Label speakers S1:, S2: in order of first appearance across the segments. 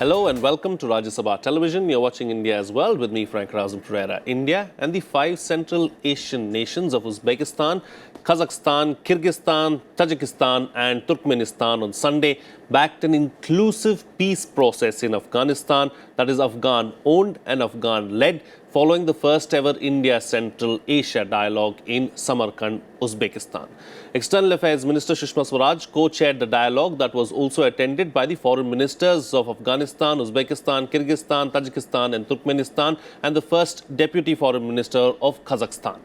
S1: Hello and welcome to Rajya Sabha Television. You're watching India as well with me, Frank Razum Pereira. India and the 5 Central Asian nations of Uzbekistan, Kazakhstan, Kyrgyzstan, Tajikistan and Turkmenistan on Sunday backed an inclusive peace process in Afghanistan, that is Afghan-owned and Afghan-led, following the first ever India-Central Asia dialogue in Samarkand, Uzbekistan. External Affairs Minister Sushma Swaraj co-chaired the dialogue that was also attended by the Foreign Ministers of Afghanistan, Uzbekistan, Kyrgyzstan, Tajikistan and Turkmenistan and the first Deputy Foreign Minister of Kazakhstan.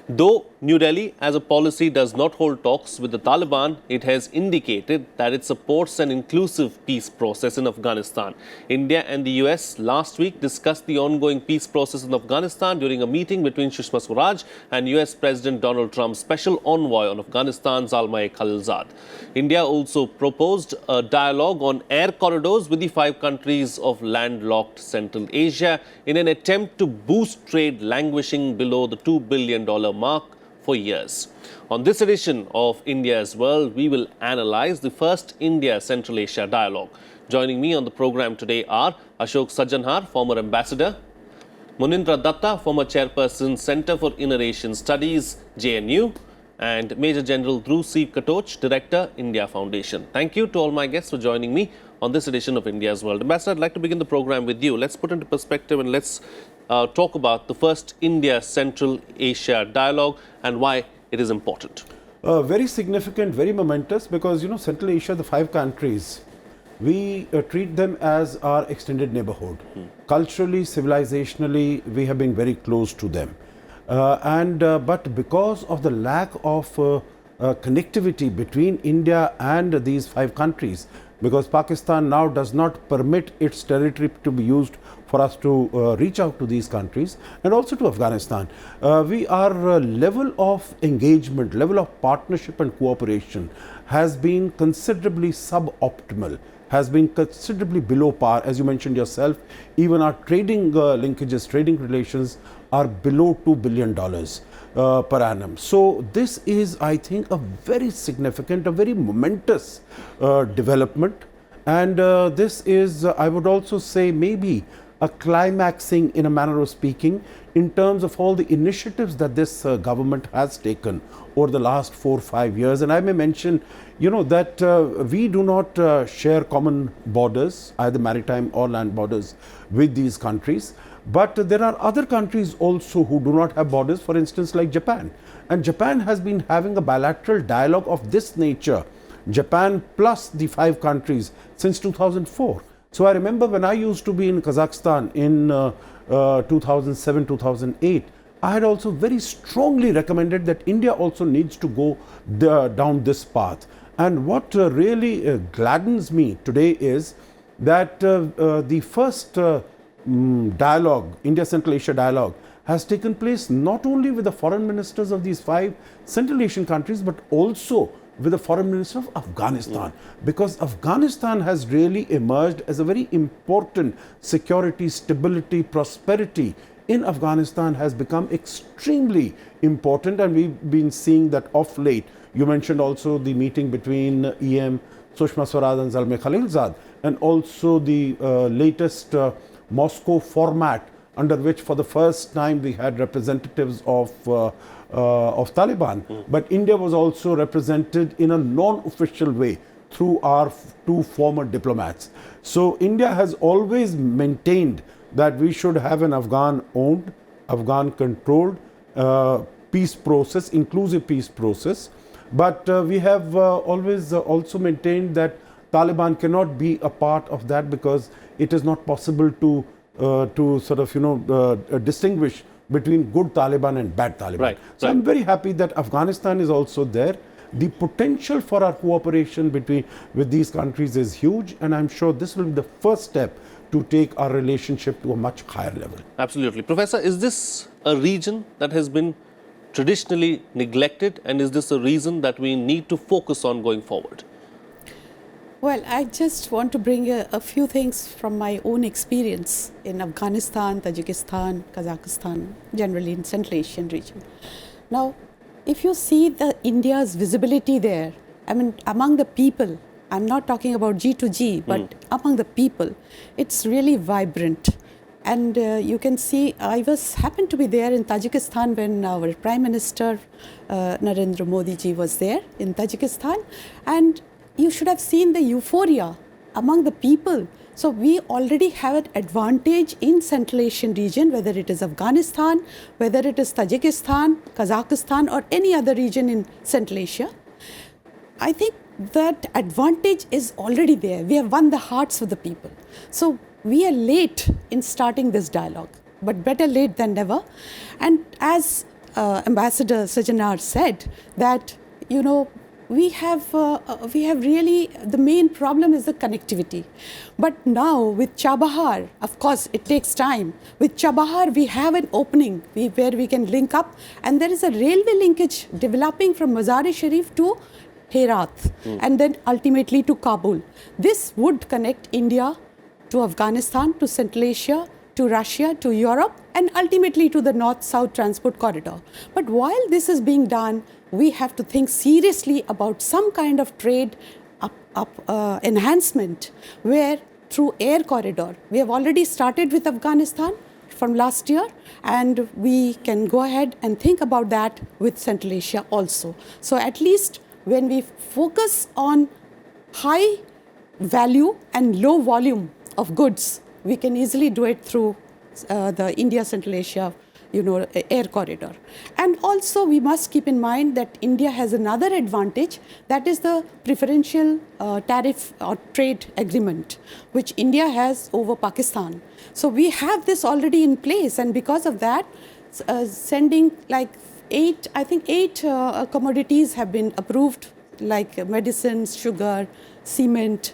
S1: Though New Delhi as a policy does not hold talks with the Taliban, it has indicated that it supports an inclusive peace process in Afghanistan. India and the US last week discussed the ongoing peace process in Afghanistan during a meeting between Sushma Swaraj and US President Donald Trump's special envoy on Afghanistan, Zalmay Khalilzad. India also proposed a dialogue on air corridors with the 5 countries of landlocked Central Asia in an attempt to boost trade languishing below the $2 billion mark for years. On this edition of India's World, we will analyze the first India-Central Asia dialogue. Joining me on the program today are Ashok Sajjanhar, former ambassador, Mondira Dutta, former chairperson, Center for Inner Asian Studies, JNU, and Major General Dhruv Katoch, Director, India Foundation. Thank you to all my guests for joining me on this edition of India's World. Ambassador, I'd like to begin the program with you. Let's put into perspective and let's talk about the first India-Central Asia dialogue and why it is important.
S2: Very significant, very momentous because, Central Asia, the 5 countries, we treat them as our extended neighborhood. Culturally, civilizationally, we have been very close to them. But because of the lack of connectivity between India and these 5 countries, because Pakistan now does not permit its territory to be used for us to reach out to these countries and also to Afghanistan. Our level of engagement, level of partnership and cooperation has been considerably suboptimal, has been considerably below par. As you mentioned yourself, even our trading linkages, trading relations are below $2 billion per annum. So this is, I think, a very significant, a very momentous development. And this is, I would also say, maybe a climaxing, in a manner of speaking, in terms of all the initiatives that this government has taken over the last 4 or 5 years. And I may mention, that we do not share common borders, either maritime or land borders, with these countries. But there are other countries also who do not have borders, for instance, like Japan. And Japan has been having a bilateral dialogue of this nature, Japan plus the 5 countries, since 2004. So I remember when I used to be in Kazakhstan in 2007, 2008, I had also very strongly recommended that India also needs to go down this path. And what really gladdens me today is that the first dialogue, India-Central Asia dialogue, has taken place not only with the foreign ministers of these 5 Central Asian countries, but also with the foreign minister of Afghanistan, because Afghanistan has really emerged as a very important security, stability, prosperity in Afghanistan has become extremely important, and we've been seeing that of late. You mentioned also the meeting between EM Sushma Swaraj and Zalmay Khalilzad, and also the latest Moscow format, under which for the first time we had representatives of Taliban, but India was also represented in a non-official way through our 2 former diplomats. So India has always maintained that we should have an Afghan-owned, Afghan-controlled peace process, inclusive peace process. But we have always also maintained that Taliban cannot be a part of that because it is not possible to sort of, distinguish between good Taliban and bad Taliban.
S1: Right.
S2: So I'm very happy that Afghanistan is also there. The potential for our cooperation with these countries is huge, and I'm sure this will be the first step to take our relationship to a much higher level.
S1: Absolutely. Professor, is this a region that has been traditionally neglected, and is this a reason that we need to focus on going forward?
S3: Well, I just want to bring a few things from my own experience in Afghanistan, Tajikistan, Kazakhstan, generally in Central Asian region. Now, if you see India's visibility there, I mean, among the people, I'm not talking about G to G, but among the people, it's really vibrant. And you can see, I happened to be there in Tajikistan when our Prime Minister Narendra Modi ji was there in Tajikistan. And you should have seen the euphoria among the people. So we already have an advantage in Central Asian region, whether it is Afghanistan, whether it is Tajikistan, Kazakhstan, or any other region in Central Asia. I think that advantage is already there. We have won the hearts of the people. So we are late in starting this dialogue, but better late than never. And as Ambassador Sajjanhar said, that, you know, we have really, the main problem is the connectivity. But now with Chabahar, of course, it takes time. With Chabahar, we have an opening where we can link up, and there is a railway linkage developing from Mazar-e-Sharif to Herat, and then ultimately to Kabul. This would connect India to Afghanistan, to Central Asia, to Russia, to Europe, and ultimately to the North-South transport corridor. But while this is being done, we have to think seriously about some kind of trade enhancement, where through air corridor, we have already started with Afghanistan from last year, and we can go ahead and think about that with Central Asia also. So at least when we focus on high value and low volume of goods, we can easily do it through the India-Central Asia, you know, air corridor. And also we must keep in mind that India has another advantage, that is the preferential tariff or trade agreement, which India has over Pakistan. So we have this already in place, and because of that, sending like eight commodities have been approved, like medicines, sugar, cement,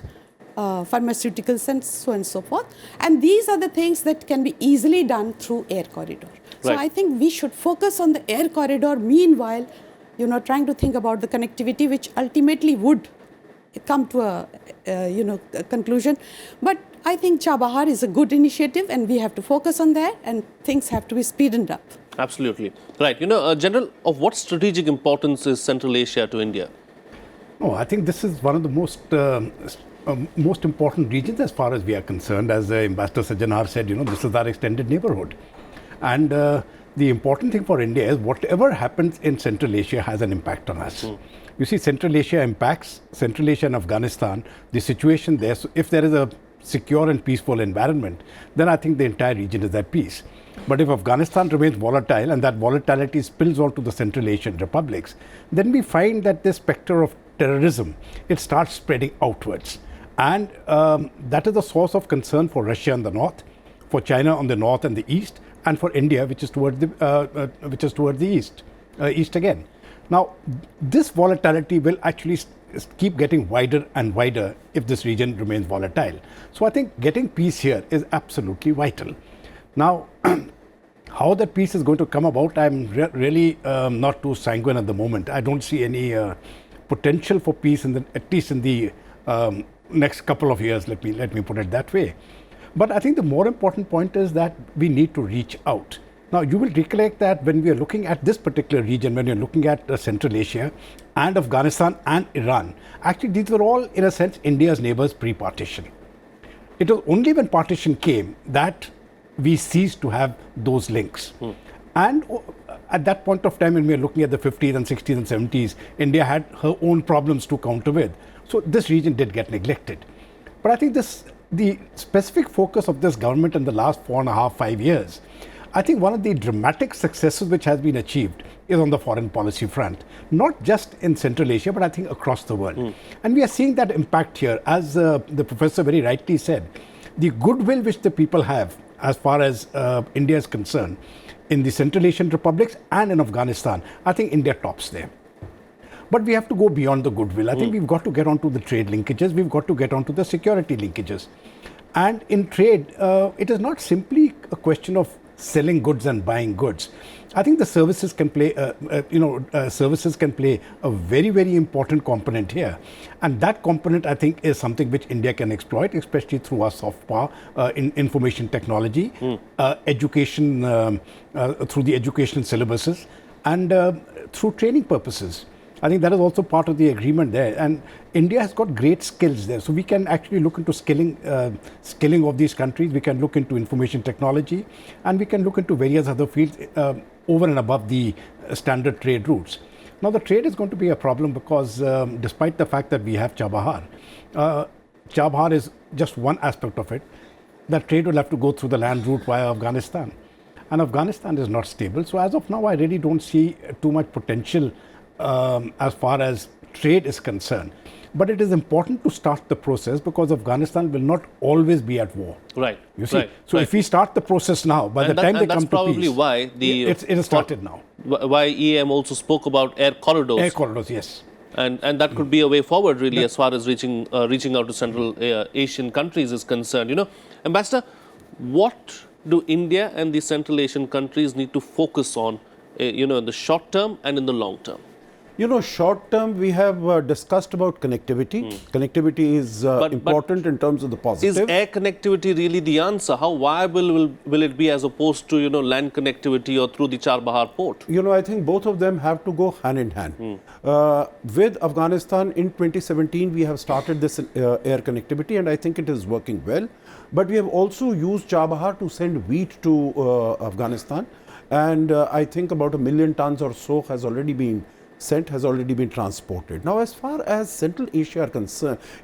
S3: pharmaceuticals, and so on and so forth. And these are the things that can be easily done through air corridor. So
S1: Right.
S3: I think we should focus on the air corridor, meanwhile, you know, trying to think about the connectivity, which ultimately would come to a conclusion. But I think Chabahar is a good initiative, and we have to focus on that, and things have to be speeded up.
S1: Absolutely. Right. You know, General, of what strategic importance is Central Asia to India?
S4: Oh, I think this is one of the most important regions as far as we are concerned. As Ambassador Sajjanhar said, you know, this is our extended neighborhood. And the important thing for India is whatever happens in Central Asia has an impact on us. You see, Central Asia impacts Central Asia and Afghanistan, the situation there. So if there is a secure and peaceful environment, then I think the entire region is at peace. But if Afghanistan remains volatile and that volatility spills on to the Central Asian republics, then we find that this specter of terrorism, it starts spreading outwards. And that is a source of concern for Russia in the north, for China on the north and the east, and for India, which is towards the east again. Now, this volatility will actually keep getting wider and wider if this region remains volatile. So I think getting peace here is absolutely vital. Now, how that peace is going to come about, I'm really not too sanguine at the moment. I don't see any potential for peace, at least in the next couple of years, let me put it that way. But I think the more important point is that we need to reach out. Now, you will recollect that when we are looking at this particular region, when you're looking at Central Asia and Afghanistan and Iran, actually these were all, in a sense, India's neighbors pre-partition. It was only when partition came that we ceased to have those links. And at that point of time, when we are looking at the 50s and 60s and 70s, India had her own problems to counter with. So this region did get neglected. But I think the specific focus of this government in the last 4.5, 5 years, I think one of the dramatic successes which has been achieved is on the foreign policy front, not just in Central Asia, but I think across the world. And we are seeing that impact here. As the professor very rightly said, the goodwill which the people have as far as India is concerned in the Central Asian republics and in Afghanistan, I think India tops there. But we have to go beyond the goodwill. I think we've got to get onto the trade linkages. We've got to get onto the security linkages. And in trade, it is not simply a question of selling goods and buying goods. I think the services can play, services can play a very, very important component here. And that component, I think, is something which India can exploit, especially through our soft power in information technology, education, through the educational syllabuses, and through training purposes. I think that is also part of the agreement there. And India has got great skills there. So we can actually look into skilling of these countries. We can look into information technology, and we can look into various other fields over and above the standard trade routes. Now, the trade is going to be a problem because despite the fact that we have Chabahar, Chabahar is just one aspect of it. That trade will have to go through the land route via Afghanistan. And Afghanistan is not stable. So as of now, I really don't see too much potential as far as trade is concerned. But it is important to start the process because Afghanistan will not always be at war.
S1: Right.
S4: You see?
S1: Right.
S4: So if we start the process now, by the time they come to peace,
S1: that's probably why
S4: it has started now.
S1: Why EM also spoke about air corridors.
S4: Air corridors, yes.
S1: And that could be a way forward, really, as far as reaching out to Central Asian countries is concerned. You know, Ambassador, what do India and the Central Asian countries need to focus on, in the short term and in the long term?
S2: You know, short term, we have discussed about connectivity. Connectivity is important in terms of the positive.
S1: Is air connectivity really the answer? How viable will it be as opposed to, land connectivity or through the Chabahar port?
S2: You know, I think both of them have to go hand in hand. With Afghanistan in 2017, we have started this air connectivity, and I think it is working well. But we have also used Chabahar to send wheat to Afghanistan. And I think about 1 million tons or so has already been sent, has already been transported. Now, as far as Central Asia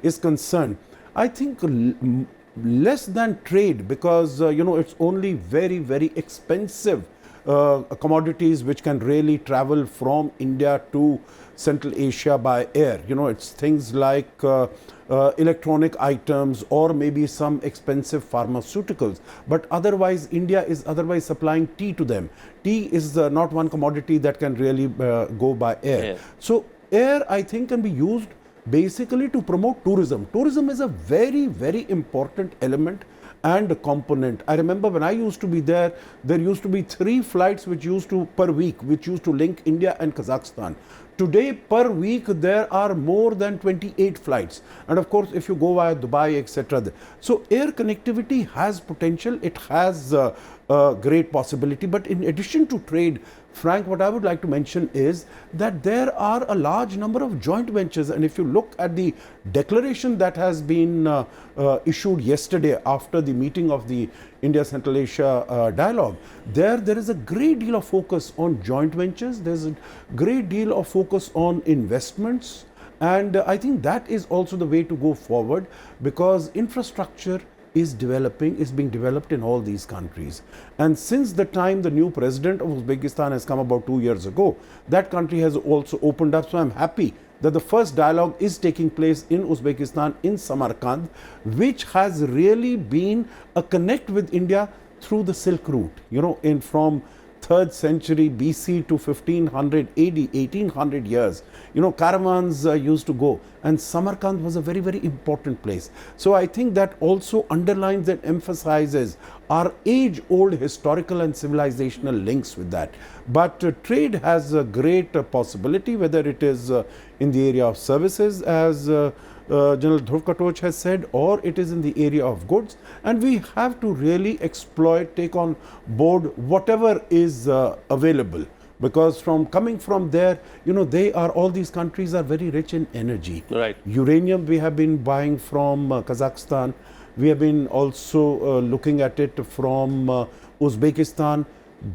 S2: is concerned, I think less than trade, because it's only very, very expensive commodities which can really travel from India to Central Asia by air. It's things like electronic items or maybe some expensive pharmaceuticals. But otherwise, India is otherwise supplying tea to them. Tea is not one commodity that can really go by air. So air, I think, can be used basically to promote tourism. Tourism is a very, very important element and a component. I remember when I used to be there used to be 3 flights per week, which used to link India and Kazakhstan. Today, per week, there are more than 28 flights. And of course, if you go via Dubai, etc. So air connectivity has potential. It has great possibility. But in addition to trade, Frank, what I would like to mention is that there are a large number of joint ventures. And if you look at the declaration that has been issued yesterday after the meeting of the India-Central Asia dialogue, there is a great deal of focus on joint ventures. There's a great deal of focus on investments. And I think that is also the way to go forward, because infrastructure is being developed in all these countries. And since the time the new president of Uzbekistan has come about 2 years ago, that country has also opened up. So I'm happy that the first dialogue is taking place in Uzbekistan, in Samarkand, which has really been a connect with India through the Silk Route, from 3rd century BC to 1500 AD, 1800 years. Caravans used to go, and Samarkand was a very, very important place. So I think that also underlines and emphasizes our age-old historical and civilizational links with that. But trade has a great possibility, whether it is in the area of services, as General Dhruv Katoch has said, or it is in the area of goods. And we have to really take on board whatever is available. Because coming from there, all these countries are very rich in energy.
S1: Right.
S2: Uranium we have been buying from Kazakhstan. We have been also looking at it from Uzbekistan.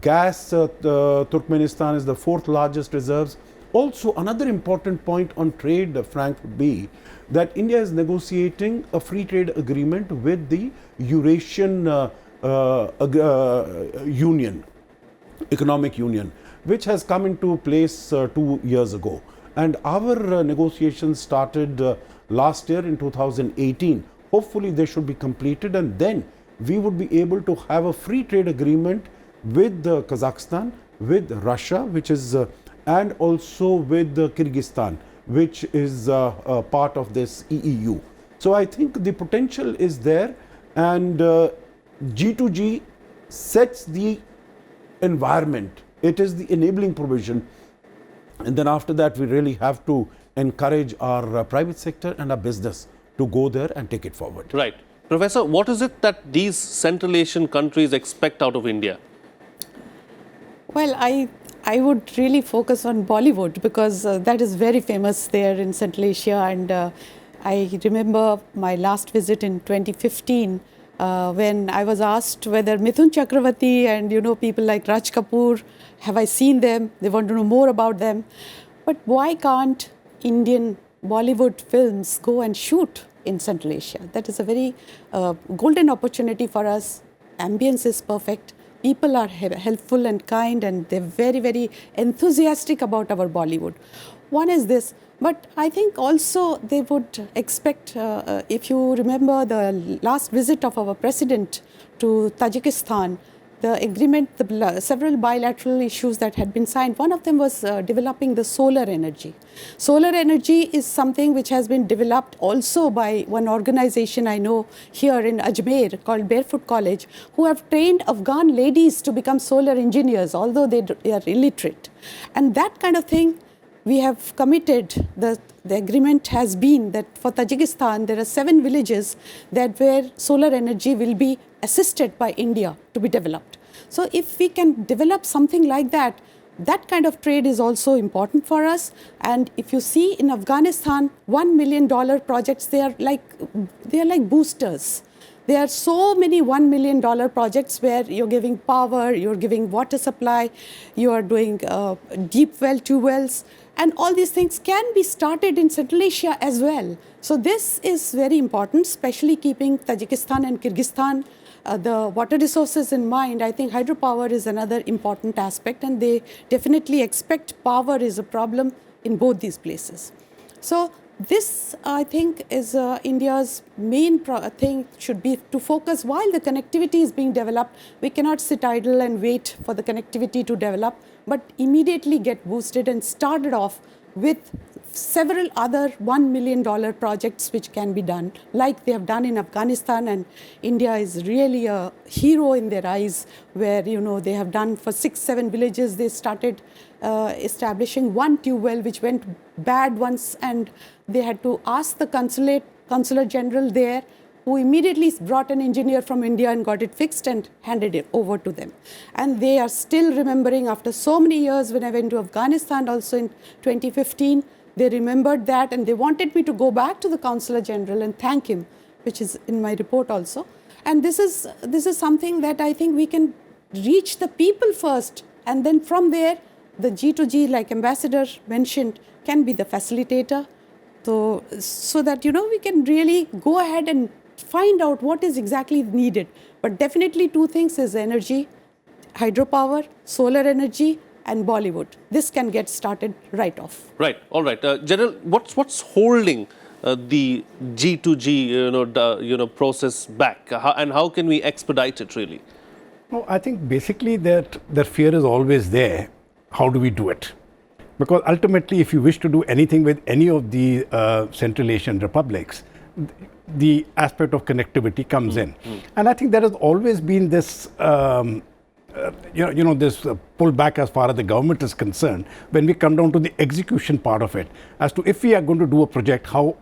S2: Gas, Turkmenistan is the 4th largest reserves. Also, another important point on trade, Frank, would be that India is negotiating a free trade agreement with the Eurasian Union, Economic Union, which has come into place 2 years ago. And our negotiations started last year in 2018. Hopefully they should be completed, and then we would be able to have a free trade agreement with Kazakhstan, with Russia, which is, and also with Kyrgyzstan, which is part of this EEU. So I think the potential is there, and G2G sets the environment. It is the enabling provision. And then after that, we really have to encourage our private sector and our business to go there and take it forward.
S1: Right. Professor, what is it that these Central Asian countries expect out of India?
S3: Well, I would really focus on Bollywood because that is very famous there in Central Asia. And I remember my last visit in 2015 when I was asked whether Mithun Chakravarti and people like Raj Kapoor, have I seen them? They want to know more about them. But why can't Indian Bollywood films go and shoot in Central Asia? That is a very golden opportunity for us. Ambience is perfect. People are helpful and kind, and they're very, very enthusiastic about our Bollywood. One is this, but I think also they would expect, if you remember the last visit of our president to Tajikistan, the agreement, several bilateral issues that had been signed, one of them was developing the solar energy. Solar energy is something which has been developed also by one organization I know here in Ajmer called Barefoot College, who have trained Afghan ladies to become solar engineers, although they are illiterate. And that kind of thing, we have committed, the agreement has been that for Tajikistan, there are 7 villages that where solar energy will be assisted by India to be developed. So if we can develop something like that, that kind of trade is also important for us. And if you see in Afghanistan, $1 million projects, they are like boosters. There are so many $1 million projects where you're giving power, you're giving water supply, you are doing deep well, 2 wells, and all these things can be started in Central Asia as well. So this is very important, especially keeping Tajikistan and Kyrgyzstan, the water resources in mind. I think hydropower is another important aspect, and they definitely expect power is a problem in both these places. So this, I think, is India's main thing should be to focus while the connectivity is being developed. We cannot sit idle and wait for the connectivity to develop, but immediately get boosted and started off with several other $1 million projects which can be done, like they have done in Afghanistan. And India is really a hero in their eyes, where they have done for 6-7 villages. They started establishing one tube well which went bad once, and they had to ask the consular general there, who immediately brought an engineer from India and got it fixed and handed it over to them. And they are still remembering after so many years. When I went to Afghanistan also in 2015, they remembered that, and they wanted me to go back to the consular general and thank him, which is in my report also. And this is something that I think we can reach the people first, and then from there, the G2G, like Ambassador mentioned, can be the facilitator, so that we can really go ahead and find out what is exactly needed. But definitely 2 things is energy, hydropower, solar energy, and Bollywood. This can get started right off.
S1: Right. All right. General, what's holding the G2G process back, and how can we expedite it really?
S4: No, I think basically that fear is always there. How do we do it? Because ultimately, if you wish to do anything with any of the Central Asian republics, the aspect of connectivity comes in. And I think there has always been this, this pullback as far as the government is concerned, when we come down to the execution part of it, as to if we are going to do a project, how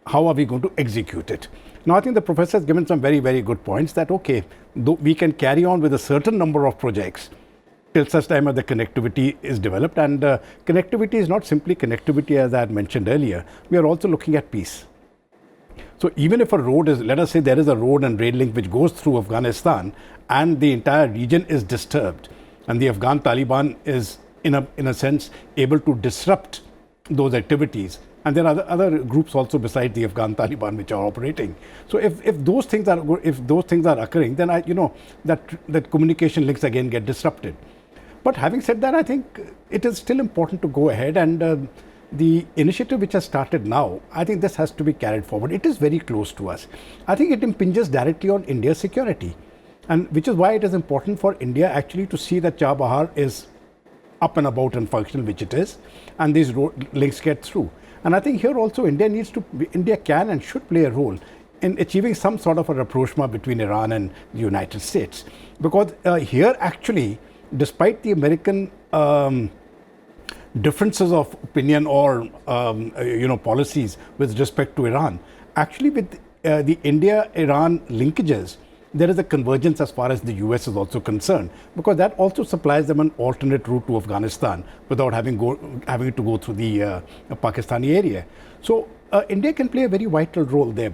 S4: are we going to execute it? Now, I think the professor has given some very, very good points that, okay, we can carry on with a certain number of projects till such time as the connectivity is developed. And connectivity is not simply connectivity, as I had mentioned earlier. We are also looking at peace. So even if a road is, let us say there is a road and rail link which goes through Afghanistan, and the entire region is disturbed, and the Afghan Taliban is in a sense able to disrupt those activities, and there are other groups also beside the Afghan Taliban which are operating. So if those things are occurring, then that communication links again get disrupted. But having said that, I think it is still important to go ahead, and the initiative which has started now, I think this has to be carried forward. It is very close to us. I think it impinges directly on India's security, and which is why it is important for India actually to see that Chabahar is up and about and functional, which it is, and these road links get through. And I think here also India can and should play a role in achieving some sort of a rapprochement between Iran and the United States. Because here actually, despite the American differences of opinion or policies with respect to Iran, actually with the India-Iran linkages, there is a convergence as far as the US is also concerned, because that also supplies them an alternate route to Afghanistan without having to go through the Pakistani area. So India can play a very vital role there.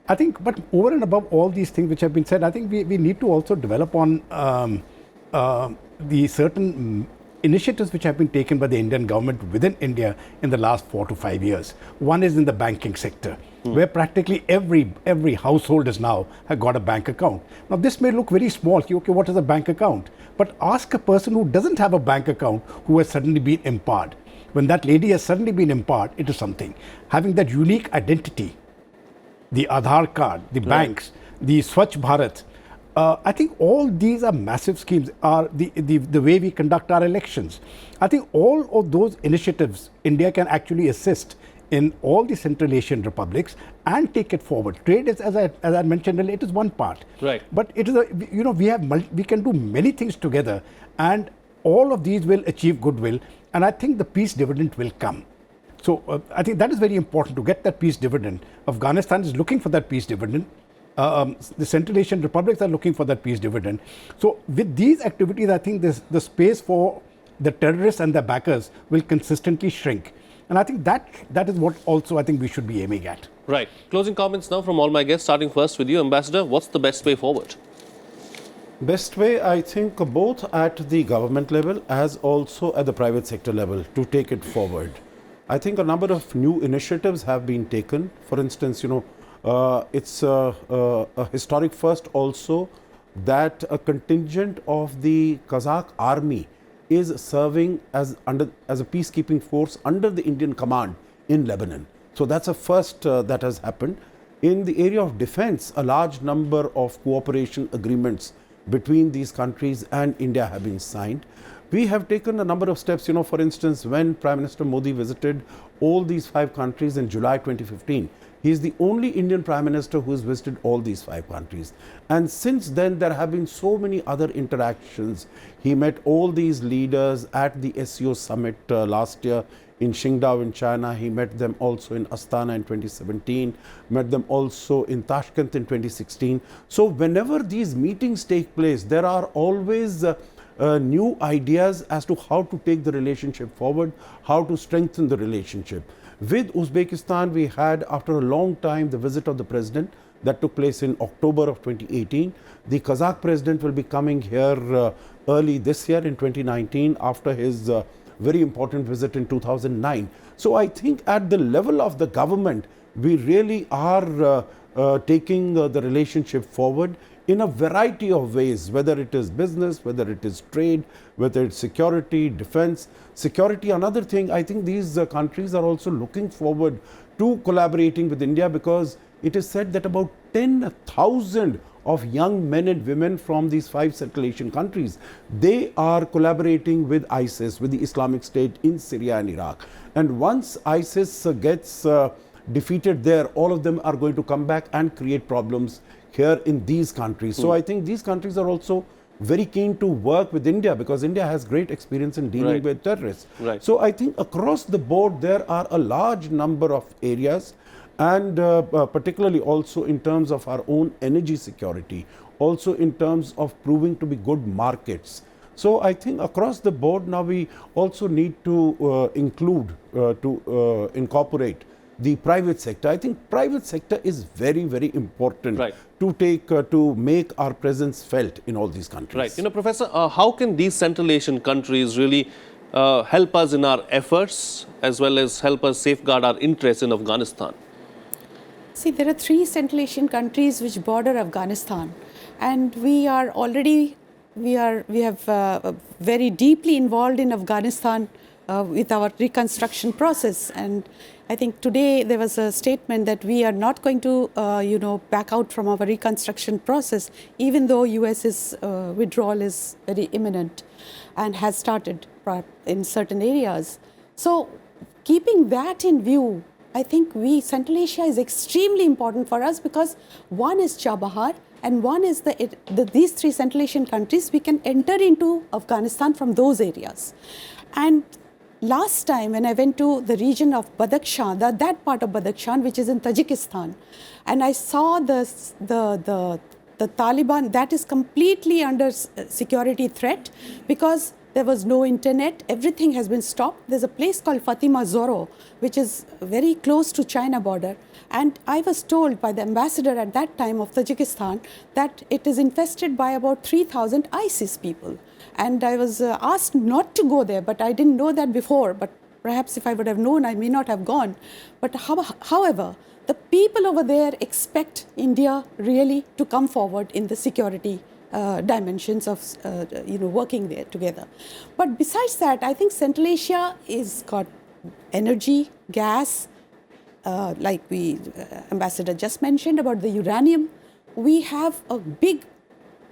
S4: I think, but over and above all these things which have been said, I think we need to also develop on the certain initiatives which have been taken by the Indian government within India in the last 4 to 5 years. One is in the banking sector, where practically every household is now has got a bank account. Now this may look very small. Okay, what is a bank account? But ask a person who doesn't have a bank account who has suddenly been empowered. When that lady has suddenly been empowered, it is something. Having that unique identity, the Aadhaar card, the banks, the Swachh Bharat, I think all these are massive schemes, are the way we conduct our elections. I think all of those initiatives, India can actually assist in all the Central Asian republics and take it forward. Trade is, as I mentioned earlier, it is one part.
S1: Right.
S4: But it is we can do many things together, and all of these will achieve goodwill, and I think the peace dividend will come. So I think that is very important, to get that peace dividend. Afghanistan is looking for that peace dividend. The Central Asian republics are looking for that peace dividend. So with these activities, I think the space for the terrorists and their backers will consistently shrink. And I think that is what also I think we should be aiming at.
S1: Right. Closing comments now from all my guests, starting first with you, Ambassador. What's the best way forward?
S2: Best way, I think, both at the government level as also at the private sector level to take it forward. I think a number of new initiatives have been taken. For instance, it's a historic first also that a contingent of the Kazakh army is serving as a peacekeeping force under the Indian command in Lebanon. So that's a first that has happened. In the area of defense, a large number of cooperation agreements between these countries and India have been signed. We have taken a number of steps, for instance, when Prime Minister Modi visited all these 5 countries in July 2015, he is the only Indian Prime Minister who has visited all these 5 countries. And since then, there have been so many other interactions. He met all these leaders at the SCO summit last year in Qingdao in China. He met them also in Astana in 2017, met them also in Tashkent in 2016. So whenever these meetings take place, there are always new ideas as to how to take the relationship forward, how to strengthen the relationship. With Uzbekistan, we had, after a long time, the visit of the president that took place in October of 2018. The Kazakh president will be coming here early this year in 2019 after his very important visit in 2009. So I think at the level of the government, we really are taking the relationship forward in a variety of ways, whether it is business, whether it is trade, whether it's security, defense. Security, another thing, I think these countries are also looking forward to collaborating with India, because it is said that about 10,000 of young men and women from these 5 Central Asian countries, they are collaborating with ISIS, with the Islamic State in Syria and Iraq. And once ISIS gets defeated there, all of them are going to come back and create problems here in these countries. So I think these countries are also very keen to work with India, because India has great experience in dealing with terrorists. So I think across the board there are a large number of areas, and particularly also in terms of our own energy security, also in terms of proving to be good markets. So I think across the board now we also need to incorporate the private sector. I think private sector is very, very important to make our presence felt in all these countries.
S1: Right. Professor, how can these Central Asian countries really help us in our efforts, as well as help us safeguard our interests in Afghanistan?
S3: See, there are 3 Central Asian countries which border Afghanistan, and we are already very deeply involved in Afghanistan with our reconstruction process. And I think today there was a statement that we are not going to, back out from our reconstruction process, even though US's withdrawal is very imminent and has started in certain areas. So keeping that in view, I think Central Asia is extremely important for us, because one is Chabahar and one is these 3 Central Asian countries. We can enter into Afghanistan from those areas. And last time when I went to the region of Badakhshan, that part of Badakhshan which is in Tajikistan, and I saw the the Taliban, that is completely under security threat because there was no internet. Everything has been stopped. There's a place called Fatima Zoro, which is very close to China border. And I was told by the ambassador at that time of Tajikistan that it is infested by about 3,000 ISIS people. And I was asked not to go there, but I didn't know that before. But perhaps if I would have known, I may not have gone. But however, the people over there expect India really to come forward in the security dimensions of working there together. But besides that, I think Central Asia is got energy, gas, like Ambassador just mentioned about the uranium. We have a big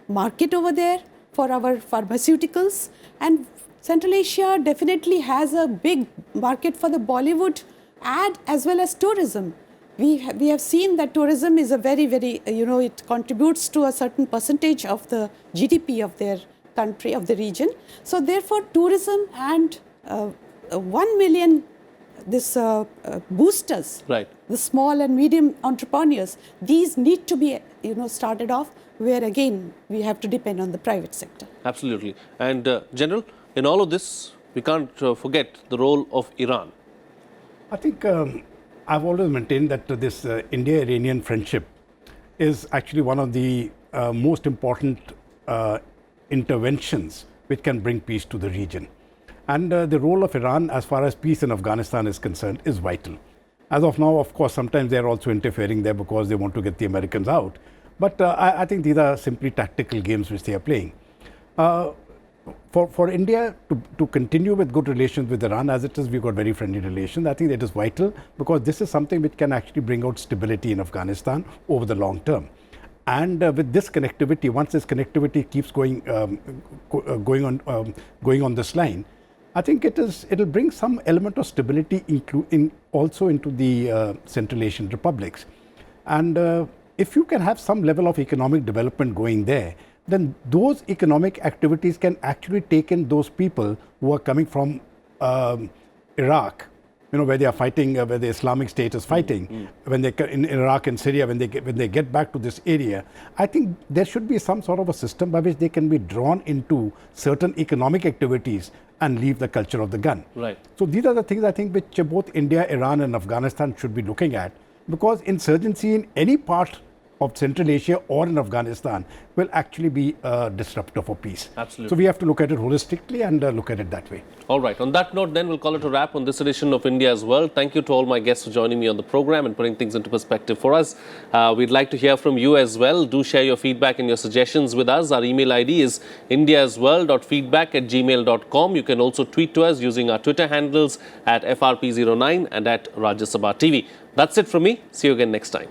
S3: market over there for our pharmaceuticals, and Central Asia definitely has a big market for the Bollywood ad as well as tourism. We have seen that tourism is a very, very, it contributes to a certain percentage of the GDP of their country, of the region. So therefore, tourism and 1 million boosters,
S1: Right.
S3: the small and medium entrepreneurs, these need to be, started off where again we have to depend on the private sector.
S1: Absolutely. And General, in all of this, we can't forget the role of Iran.
S4: I think I've always maintained that this India-Iranian friendship is actually one of the most important interventions which can bring peace to the region. And the role of Iran as far as peace in Afghanistan is concerned is vital. As of now, of course, sometimes they're also interfering there because they want to get the Americans out. But I think these are simply tactical games which they are playing. For India to continue with good relations with Iran, as it is, we've got very friendly relations. I think that is vital because this is something which can actually bring out stability in Afghanistan over the long term. And with this connectivity, once this connectivity keeps going on this line, I think it'll bring some element of stability also into the Central Asian republics. And if you can have some level of economic development going there, then those economic activities can actually take in those people who are coming from Iraq, where they are fighting, where the Islamic State is fighting, when they in Iraq and Syria, when they get back to this area. I think there should be some sort of a system by which they can be drawn into certain economic activities and leave the culture of the gun.
S1: Right.
S4: So these are the things I think which both India, Iran and Afghanistan should be looking at, because insurgency in any part of Central Asia or in Afghanistan will actually be disruptive for peace.
S1: Absolutely.
S4: So we have to look at it holistically and look at it that way.
S1: All right. On that note, then, we'll call it a wrap on this edition of India as well. Thank you to all my guests for joining me on the program and putting things into perspective for us. We'd like to hear from you as well. Do share your feedback and your suggestions with us. Our email ID is indiasworld.feedback@gmail.com. You can also tweet to us using our Twitter handles at FRP09 and at Rajya Sabha TV. That's it from me. See you again next time.